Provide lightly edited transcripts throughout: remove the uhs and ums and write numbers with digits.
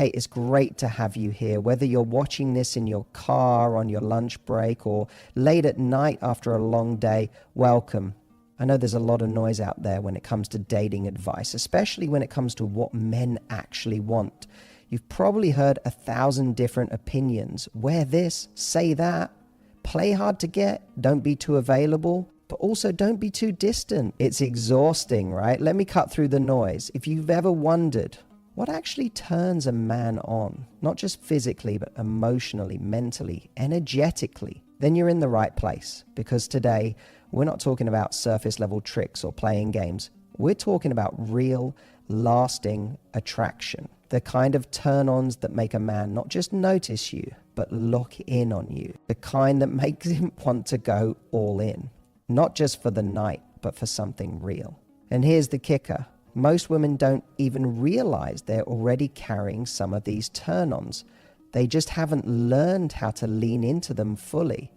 Hey, it's great to have you here. Whether you're watching this in your car, on your lunch break, or late at night after a long day, welcome. I know there's a lot of noise out there when it comes to dating advice, especially when it comes to what men actually want. You've probably heard 1,000 different opinions. Wear this, say that, play hard to get, don't be too available, but also don't be too distant. It's exhausting, right? Let me cut through the noise. If you've ever wondered what actually turns a man on, not just physically, but emotionally, mentally, energetically, then you're in the right place. Because today, we're not talking about surface level tricks or playing games. We're talking about real, lasting attraction. The kind of turn-ons that make a man not just notice you, but lock in on you. The kind that makes him want to go all in. Not just for the night, but for something real. And here's the kicker. Most women don't even realize they're already carrying some of these turn-ons. They just haven't learned how to lean into them fully.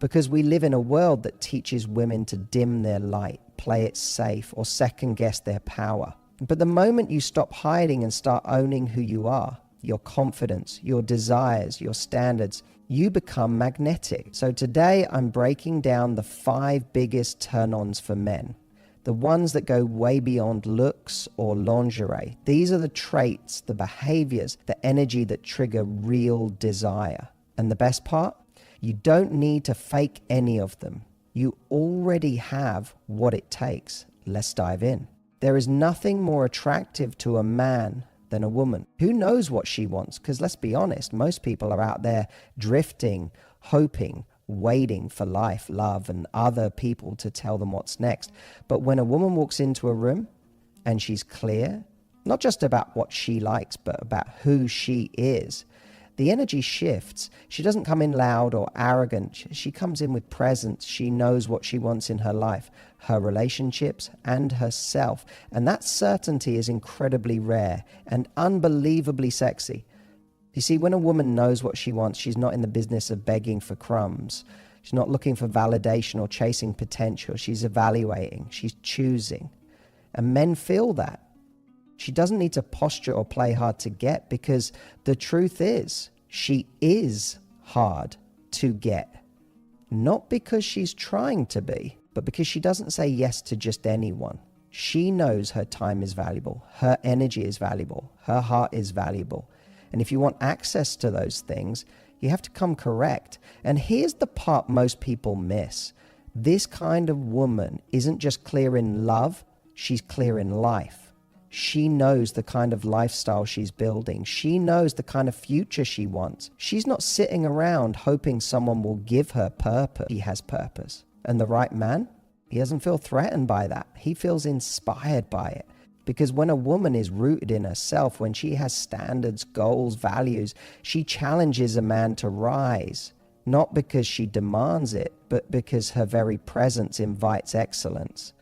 Because we live in a world that teaches women to dim their light, play it safe, or second-guess their power. But the moment you stop hiding and start owning who you are, your confidence, your desires, your standards, you become magnetic. So today I'm breaking down the 5 biggest turn-ons for men. The ones that go way beyond looks or lingerie. These are the traits, the behaviors, the energy that trigger real desire. And the best part? You don't need to fake any of them. You already have what it takes. Let's dive in. There is nothing more attractive to a man than a woman who knows what she wants. Because let's be honest, most people are out there drifting, hoping, waiting for life, love, and other people to tell them what's next. But when a woman walks into a room and she's clear, not just about what she likes, but about who she is, the energy shifts. She doesn't come in loud or arrogant. She comes in with presence. She knows what she wants in her life, her relationships, and herself. And that certainty is incredibly rare and unbelievably sexy. You see, when a woman knows what she wants, she's not in the business of begging for crumbs. She's not looking for validation or chasing potential. She's evaluating. She's choosing. And men feel that. She doesn't need to posture or play hard to get, because the truth is, she is hard to get. Not because she's trying to be, but because she doesn't say yes to just anyone. She knows her time is valuable, her energy is valuable, her heart is valuable. And if you want access to those things, you have to come correct. And here's the part most people miss. This kind of woman isn't just clear in love, she's clear in life. She knows the kind of lifestyle she's building. She knows the kind of future she wants. She's not sitting around hoping someone will give her purpose. She has purpose. And the right man, he doesn't feel threatened by that. He feels inspired by it. Because when a woman is rooted in herself, when she has standards, goals, values, she challenges a man to rise. Not because she demands it, but because her very presence invites excellence.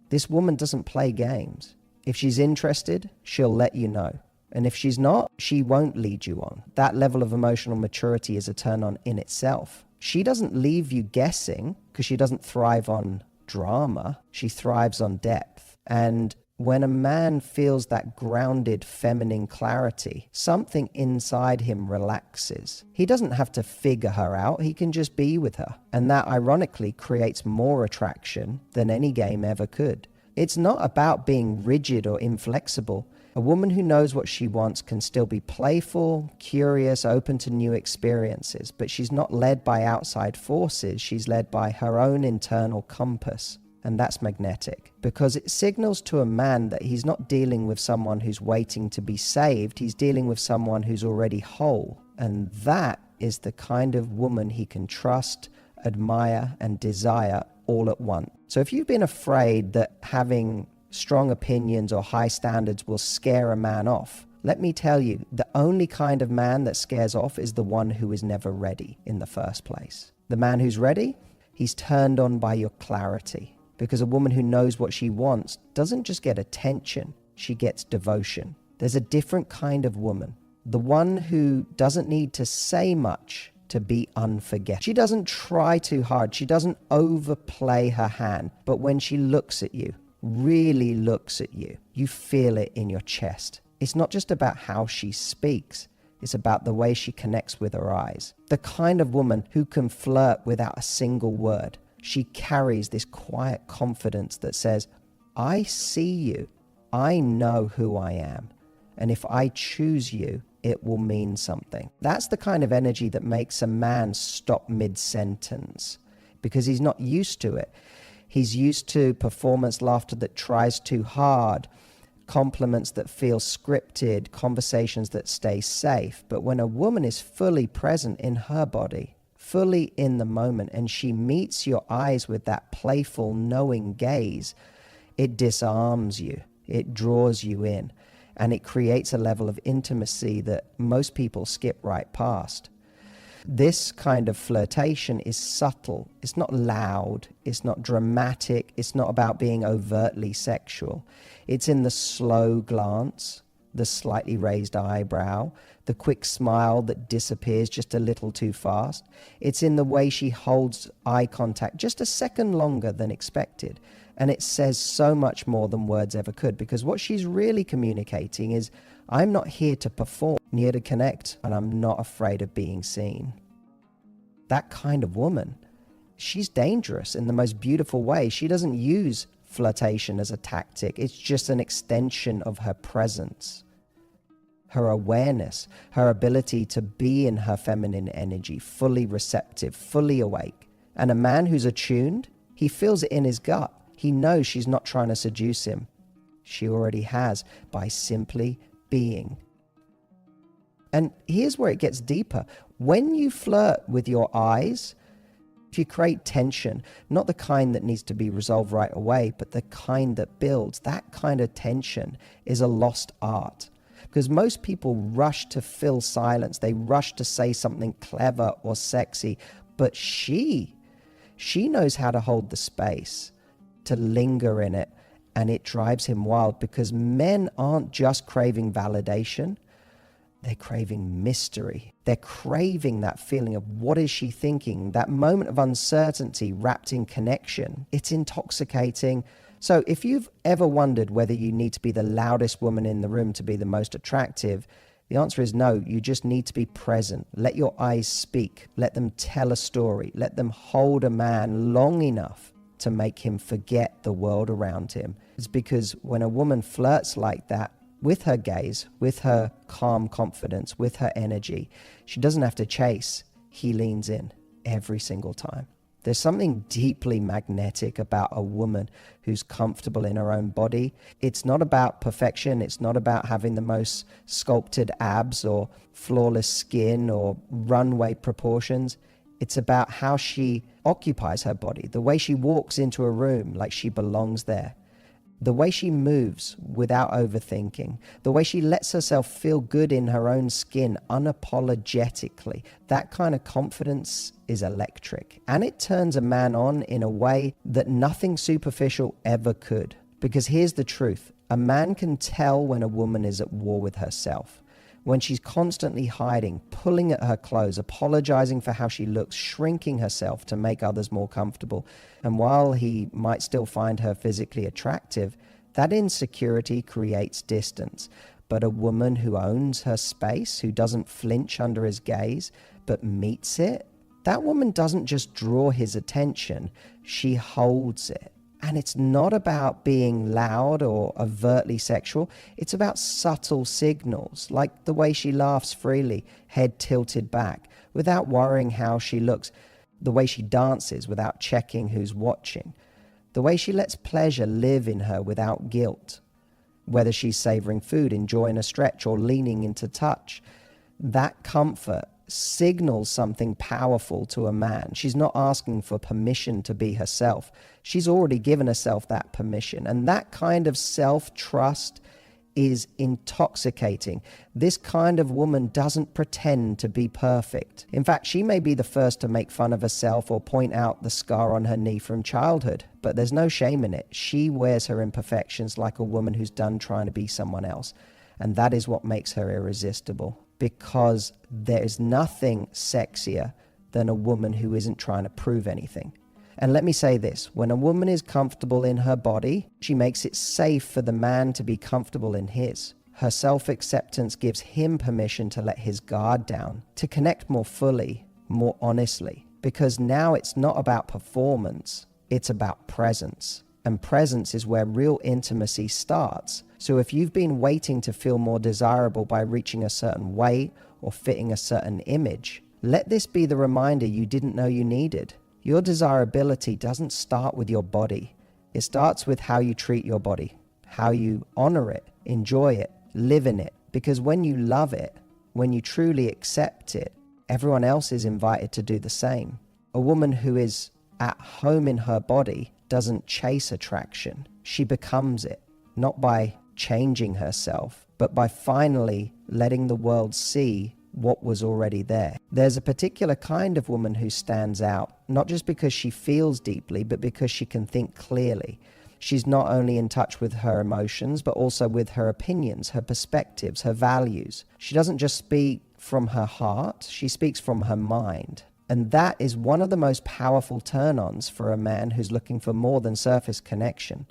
This woman doesn't play games. If she's interested, she'll let you know. And if she's not, she won't lead you on. That level of emotional maturity is a turn on in itself. She doesn't leave you guessing because she doesn't thrive on drama. She thrives on depth. And when a man feels that grounded feminine clarity, something inside him relaxes. He doesn't have to figure her out. He can just be with her. And that ironically creates more attraction than any game ever could. It's not about being rigid or inflexible. A woman who knows what she wants can still be playful, curious, open to new experiences, but she's not led by outside forces. She's led by her own internal compass. And that's magnetic, because it signals to a man that he's not dealing with someone who's waiting to be saved. He's dealing with someone who's already whole. And that is the kind of woman he can trust, admire, and desire all at once. So if you've been afraid that having strong opinions or high standards will scare a man off, let me tell you, the only kind of man that scares off is the one who is never ready in the first place. The man who's ready, he's turned on by your clarity. Because a woman who knows what she wants doesn't just get attention, she gets devotion. There's a different kind of woman. The one who doesn't need to say much to be unforgettable. She doesn't try too hard. She doesn't overplay her hand. But when she looks at you, really looks at you, you feel it in your chest. It's not just about how she speaks. It's about the way she connects with her eyes. The kind of woman who can flirt without a single word. She carries this quiet confidence that says, I see you. I know who I am. And if I choose you, it will mean something. That's the kind of energy that makes a man stop mid-sentence because he's not used to it. He's used to performance laughter that tries too hard, compliments that feel scripted, conversations that stay safe. But when a woman is fully present in her body, fully in the moment, and she meets your eyes with that playful, knowing gaze, it disarms you, it draws you in, and it creates a level of intimacy that most people skip right past. This kind of flirtation is subtle. It's not loud. It's not dramatic. It's not about being overtly sexual. It's in the slow glance, the slightly raised eyebrow, the quick smile that disappears just a little too fast. It's in the way she holds eye contact just a second longer than expected. And it says so much more than words ever could, because what she's really communicating is, I'm not here to perform, I'm here to connect, and I'm not afraid of being seen. That kind of woman, she's dangerous in the most beautiful way. She doesn't use flirtation as a tactic. It's just an extension of her presence, her awareness, her ability to be in her feminine energy, fully receptive, fully awake. And a man who's attuned, he feels it in his gut. He knows she's not trying to seduce him. She already has, by simply being. And here's where it gets deeper. When you flirt with your eyes, if you create tension, not the kind that needs to be resolved right away, but the kind that builds, that kind of tension is a lost art. Because most people rush to fill silence. They rush to say something clever or sexy. But she knows how to hold the space, to linger in it, and it drives him wild, because men aren't just craving validation, they're craving mystery. They're craving that feeling of what is she thinking, that moment of uncertainty wrapped in connection. It's intoxicating. So if you've ever wondered whether you need to be the loudest woman in the room to be the most attractive, the answer is no. You just need to be present. Let your eyes speak. Let them tell a story. Let them hold a man long enough to make him forget the world around him. It's because when a woman flirts like that, with her gaze, with her calm confidence, with her energy, she doesn't have to chase. He leans in every single time. There's something deeply magnetic about a woman who's comfortable in her own body. It's not about perfection. It's not about having the most sculpted abs or flawless skin or runway proportions. It's about how she occupies her body, the way she walks into a room like she belongs there, the way she moves without overthinking, the way she lets herself feel good in her own skin unapologetically. That kind of confidence is electric. And it turns a man on in a way that nothing superficial ever could. Because here's the truth. A man can tell when a woman is at war with herself. When she's constantly hiding, pulling at her clothes, apologizing for how she looks, shrinking herself to make others more comfortable. And while he might still find her physically attractive, that insecurity creates distance. But a woman who owns her space, who doesn't flinch under his gaze, but meets it, that woman doesn't just draw his attention, she holds it. And it's not about being loud or overtly sexual. It's about subtle signals, like the way she laughs freely, head tilted back, without worrying how she looks, the way she dances without checking who's watching, the way she lets pleasure live in her without guilt, whether she's savoring food, enjoying a stretch, or leaning into touch. That comfort signals something powerful to a man. She's not asking for permission to be herself. She's already given herself that permission. And that kind of self-trust is intoxicating. This kind of woman doesn't pretend to be perfect. In fact, she may be the first to make fun of herself or point out the scar on her knee from childhood, but there's no shame in it. She wears her imperfections like a woman who's done trying to be someone else. And that is what makes her irresistible. Because there is nothing sexier than a woman who isn't trying to prove anything. And let me say this, when a woman is comfortable in her body, she makes it safe for the man to be comfortable in his. Her self-acceptance gives him permission to let his guard down, to connect more fully, more honestly, because now it's not about performance, it's about presence. And presence is where real intimacy starts. So if you've been waiting to feel more desirable by reaching a certain weight or fitting a certain image, let this be the reminder you didn't know you needed. Your desirability doesn't start with your body. It starts with how you treat your body, how you honor it, enjoy it, live in it. Because when you love it, when you truly accept it, everyone else is invited to do the same. A woman who is at home in her body doesn't chase attraction. She becomes it, not by changing herself, but by finally letting the world see what was already there. There's a particular kind of woman who stands out, not just because she feels deeply, but because she can think clearly. She's not only in touch with her emotions, but also with her opinions, her perspectives, her values. She doesn't just speak from her heart, she speaks from her mind. And that is one of the most powerful turn-ons for a man who's looking for more than surface connection.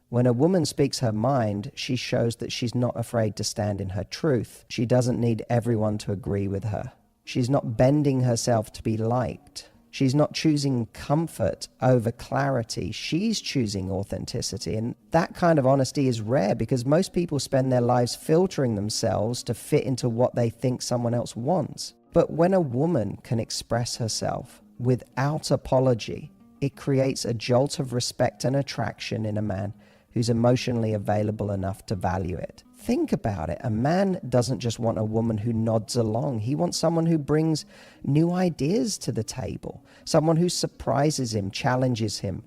When a woman speaks her mind, she shows that she's not afraid to stand in her truth. She doesn't need everyone to agree with her. She's not bending herself to be liked. She's not choosing comfort over clarity. She's choosing authenticity. And that kind of honesty is rare because most people spend their lives filtering themselves to fit into what they think someone else wants. But when a woman can express herself without apology, it creates a jolt of respect and attraction in a man who's emotionally available enough to value it. Think about it. A man doesn't just want a woman who nods along. He wants someone who brings new ideas to the table, someone who surprises him, challenges him.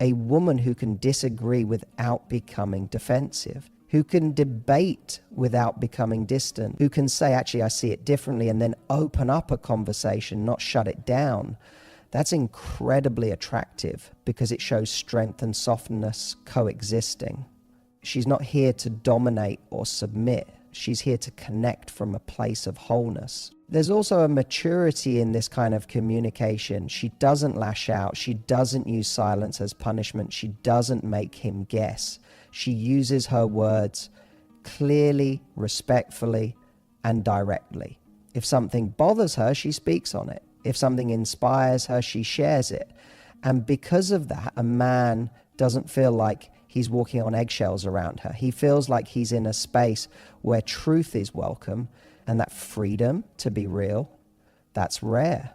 A woman who can disagree without becoming defensive, who can debate without becoming distant, who can say, actually, I see it differently, and then open up a conversation, not shut it down. That's incredibly attractive because it shows strength and softness coexisting. She's not here to dominate or submit. She's here to connect from a place of wholeness. There's also a maturity in this kind of communication. She doesn't lash out. She doesn't use silence as punishment. She doesn't make him guess. She uses her words clearly, respectfully, and directly. If something bothers her, she speaks on it. If something inspires her, she shares it. And because of that, a man doesn't feel like he's walking on eggshells around her. He feels like he's in a space where truth is welcome, and that freedom to be real, that's rare.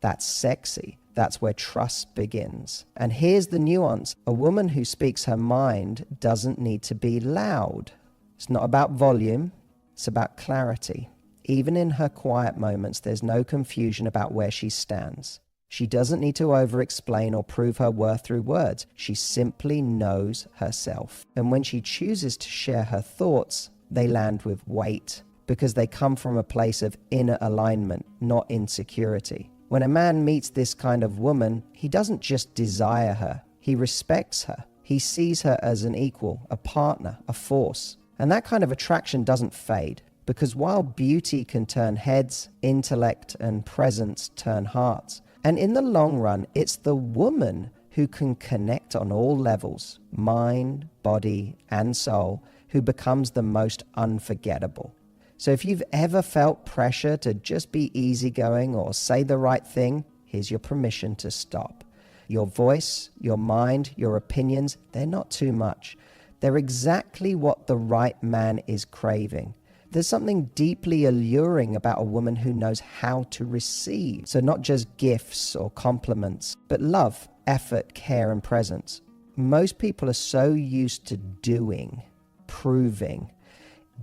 That's sexy. That's where trust begins. And here's the nuance. A woman who speaks her mind doesn't need to be loud. It's not about volume. It's about clarity. Even in her quiet moments, there's no confusion about where she stands. She doesn't need to over-explain or prove her worth through words. She simply knows herself. And when she chooses to share her thoughts, they land with weight because they come from a place of inner alignment, not insecurity. When a man meets this kind of woman, he doesn't just desire her. He respects her. He sees her as an equal, a partner, a force. And that kind of attraction doesn't fade. Because while beauty can turn heads, intellect and presence turn hearts. And in the long run, it's the woman who can connect on all levels, mind, body, and soul, who becomes the most unforgettable. So if you've ever felt pressure to just be easygoing or say the right thing, here's your permission to stop. Your voice, your mind, your opinions, they're not too much. They're exactly what the right man is craving. There's something deeply alluring about a woman who knows how to receive. So not just gifts or compliments, but love, effort, care, and presence. Most people are so used to doing, proving,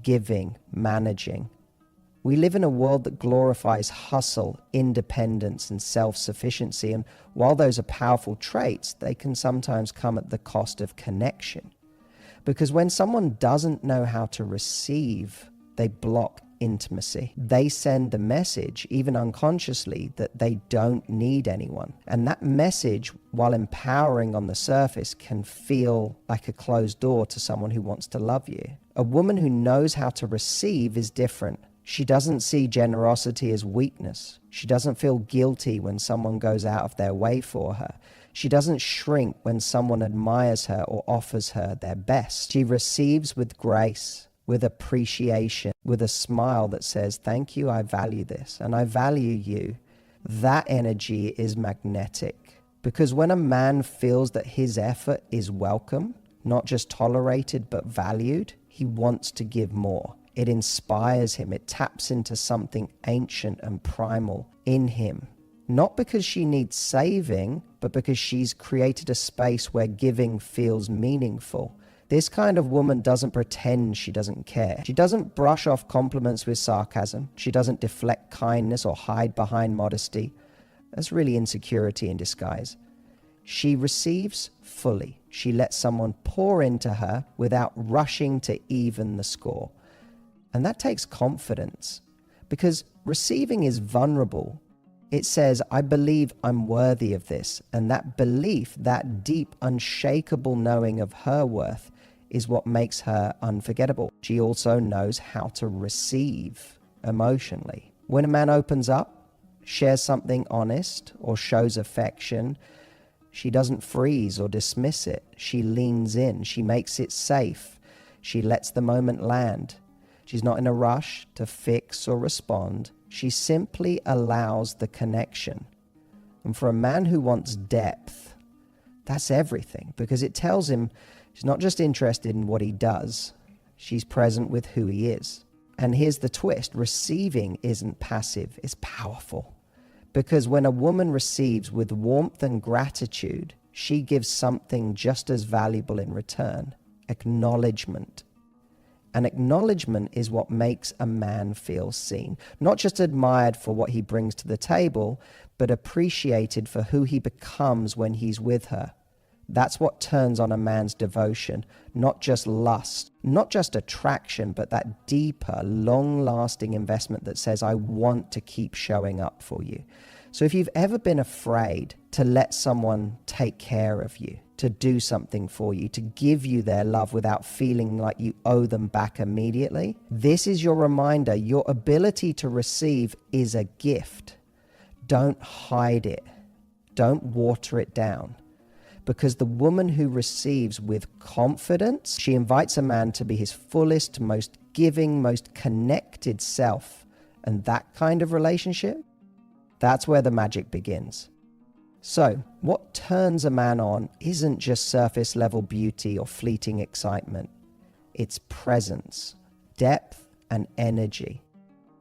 giving, managing. We live in a world that glorifies hustle, independence, and self-sufficiency. And while those are powerful traits, they can sometimes come at the cost of connection. Because when someone doesn't know how to receive, they block intimacy. They send the message, even unconsciously, that they don't need anyone. And that message, while empowering on the surface, can feel like a closed door to someone who wants to love you. A woman who knows how to receive is different. She doesn't see generosity as weakness. She doesn't feel guilty when someone goes out of their way for her. She doesn't shrink when someone admires her or offers her their best. She receives with grace, with appreciation, with a smile that says, thank you, I value this, and I value you, that energy is magnetic. Because when a man feels that his effort is welcome, not just tolerated but valued, he wants to give more. It inspires him. It taps into something ancient and primal in him. Not because she needs saving, but because she's created a space where giving feels meaningful. This kind of woman doesn't pretend she doesn't care. She doesn't brush off compliments with sarcasm. She doesn't deflect kindness or hide behind modesty. That's really insecurity in disguise. She receives fully. She lets someone pour into her without rushing to even the score. And that takes confidence, because receiving is vulnerable. It says, I believe I'm worthy of this. And that belief, that deep, unshakable knowing of her worth, is what makes her unforgettable. She also knows how to receive emotionally. When a man opens up, shares something honest, or shows affection, she doesn't freeze or dismiss it. She leans in. She makes it safe. She lets the moment land. She's not in a rush to fix or respond. She simply allows the connection. And for a man who wants depth, that's everything, because it tells him she's not just interested in what he does, she's present with who he is. And here's the twist: receiving isn't passive, it's powerful. Because when a woman receives with warmth and gratitude, she gives something just as valuable in return: acknowledgement. And acknowledgement is what makes a man feel seen, not just admired for what he brings to the table, but appreciated for who he becomes when he's with her. That's what turns on a man's devotion, not just lust, not just attraction, but that deeper, long-lasting investment that says, I want to keep showing up for you. So if you've ever been afraid to let someone take care of you, to do something for you, to give you their love without feeling like you owe them back immediately, this is your reminder. Your ability to receive is a gift. Don't hide it. Don't water it down. Because the woman who receives with confidence, she invites a man to be his fullest, most giving, most connected self. And that kind of relationship, that's where the magic begins. So, what turns a man on isn't just surface level beauty or fleeting excitement. It's presence, depth, and energy.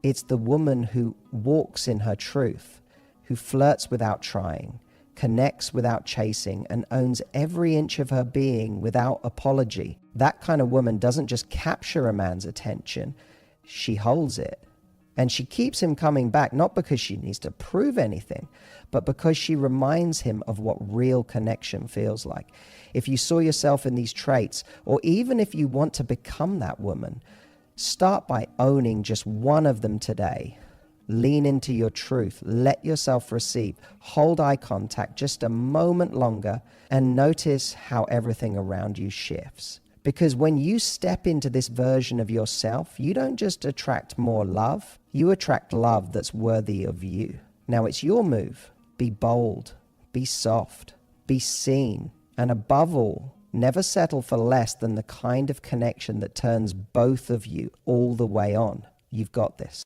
It's the woman who walks in her truth, who flirts without trying, connects without chasing, and owns every inch of her being without apology. That kind of woman doesn't just capture a man's attention, she holds it. And she keeps him coming back, not because she needs to prove anything, but because she reminds him of what real connection feels like. If you saw yourself in these traits, or even if you want to become that woman, start by owning just one of them today. Lean into your truth. Let yourself receive. Hold eye contact just a moment longer and notice how everything around you shifts. Because when you step into this version of yourself, you don't just attract more love, you attract love that's worthy of you. Now it's your move. Be bold, be soft, be seen, and above all, never settle for less than the kind of connection that turns both of you all the way on. You've got this.